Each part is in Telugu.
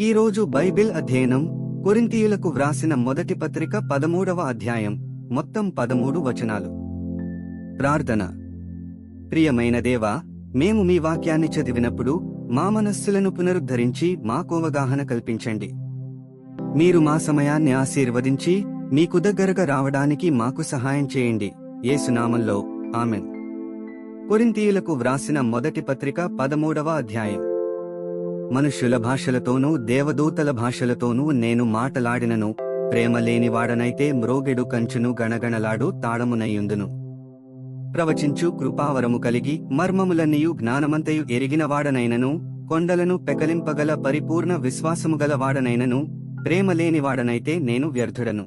ఈరోజు బైబిల్ అధ్యయనం కొరింథీయులకు వ్రాసిన మొదటి పత్రిక 13వ అధ్యాయం, మొత్తం 13 వచనాలు. ప్రార్థన. ప్రియమైన దేవా, మేము మీ వాక్యాన్ని చదివినప్పుడు మా మనస్సులను పునరుద్ధరించి మాకు అవగాహన కల్పించండి. మీరు మా సమయాన్ని ఆశీర్వదించి మీకు దగ్గరగా రావడానికి మాకు సహాయం చేయండి. యేసు నామంలో ఆమెన్. కొరింథీయులకు వ్రాసిన మొదటి పత్రిక 13వ అధ్యాయం. మనుష్యుల భాషలతోనూ దేవదూతల భాషలతోనూ నేను మాటలాడినను, ప్రేమ లేనివాడనైతే మ్రోగెడు కంచును గణగణలాడు తాళమునయ్యుందును. ప్రవచించు కృపావరము కలిగి మర్మములన్నీయు జ్ఞానమంతయు ఎరిగినవాడనైనను, కొండలను పెకలింపగల పరిపూర్ణ విశ్వాసముగల వాడనైనను, ప్రేమ లేనివాడనైతే నేను వ్యర్థుడను.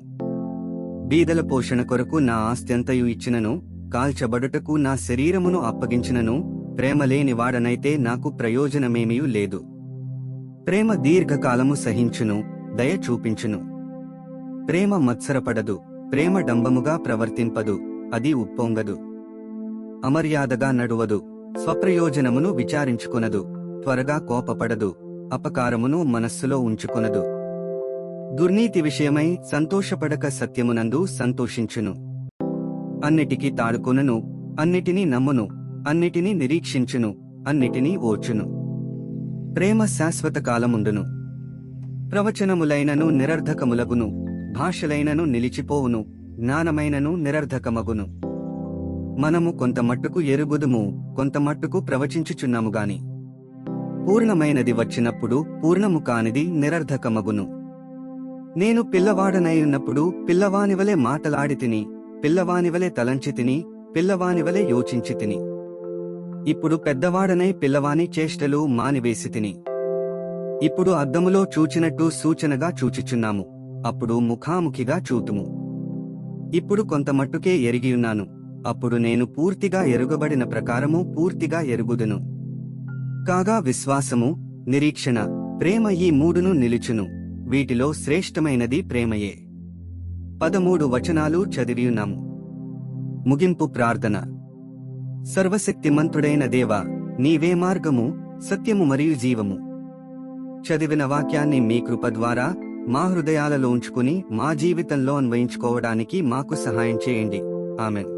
బీదల పోషణ కొరకు నా ఆస్త్యంతయు ఇచ్చినను, కాల్చబడుటకు నా శరీరమును అప్పగించినను, ప్రేమ లేనివాడనైతే నాకు ప్రయోజనమేమీ లేదు. ప్రేమ దీర్ఘకాలము సహించును, దయ చూపించును. ప్రేమ మత్సరపడదు, ప్రేమ డంబముగా ప్రవర్తింపదు, అది ఉప్పొంగదు. అమర్యాదగా నడువదు, స్వప్రయోజనమును విచారించుకొనదు, త్వరగా కోపపడదు, అపకారమును మనస్సులో ఉంచుకొనదు. దుర్నీతి విషయమై సంతోషపడక సత్యమునందు సంతోషించును. అన్నిటికీ తాళుకొనును, అన్నిటినీ నమ్మును, అన్నిటినీ నిరీక్షించును, అన్నిటినీ ఓర్చును. ప్రేమ శాశ్వత కాలముండును. ప్రవచనములైనను నిరర్ధకములగును, భాషలైనను నిలిచిపోవును, జ్ఞానమైనను నిరర్ధకమగును. మనము కొంతమట్టుకు ఎరుగుదుము, కొంతమట్టుకు ప్రవచించుచున్నాముగాని పూర్ణమైనది వచ్చినప్పుడు పూర్ణము కానిది నిరర్ధకమగును. నేను పిల్లవాడనైయున్నప్పుడు పిల్లవానివలే మాటలాడితిని, పిల్లవానివలే తలంచితిని, పిల్లవానివలే యోచించితిని. ఇప్పుడు పెద్దవాడనై పిల్లవాని చేష్టలు మానివేసితిని. ఇప్పుడు అద్దములో చూచినట్టు సూచనగా చూచుచున్నాము, అప్పుడు ముఖాముఖిగా చూతుము. ఇప్పుడు కొంతమట్టుకే ఎరిగియున్నాను, అప్పుడు నేను పూర్తిగా ఎరుగబడిన ప్రకారము పూర్తిగా ఎరుగుదును. కాగా విశ్వాసము, నిరీక్షణ, ప్రేమ ఈ మూడును నిలుచును. వీటిలో శ్రేష్టమైనది ప్రేమయే. 13 వచనాలు చదివియున్నాము. ముగింపు ప్రార్థన. సర్వశక్తిమంతుడైన దేవా, నీవే మార్గము, సత్యము మరియు జీవము. చదివిన వాక్యాన్ని మీ కృప ద్వారా మా హృదయాలలో ఉంచుకుని మా జీవితంలో అన్వయించుకోవడానికి మాకు సహాయం చేయండి. ఆమెన్.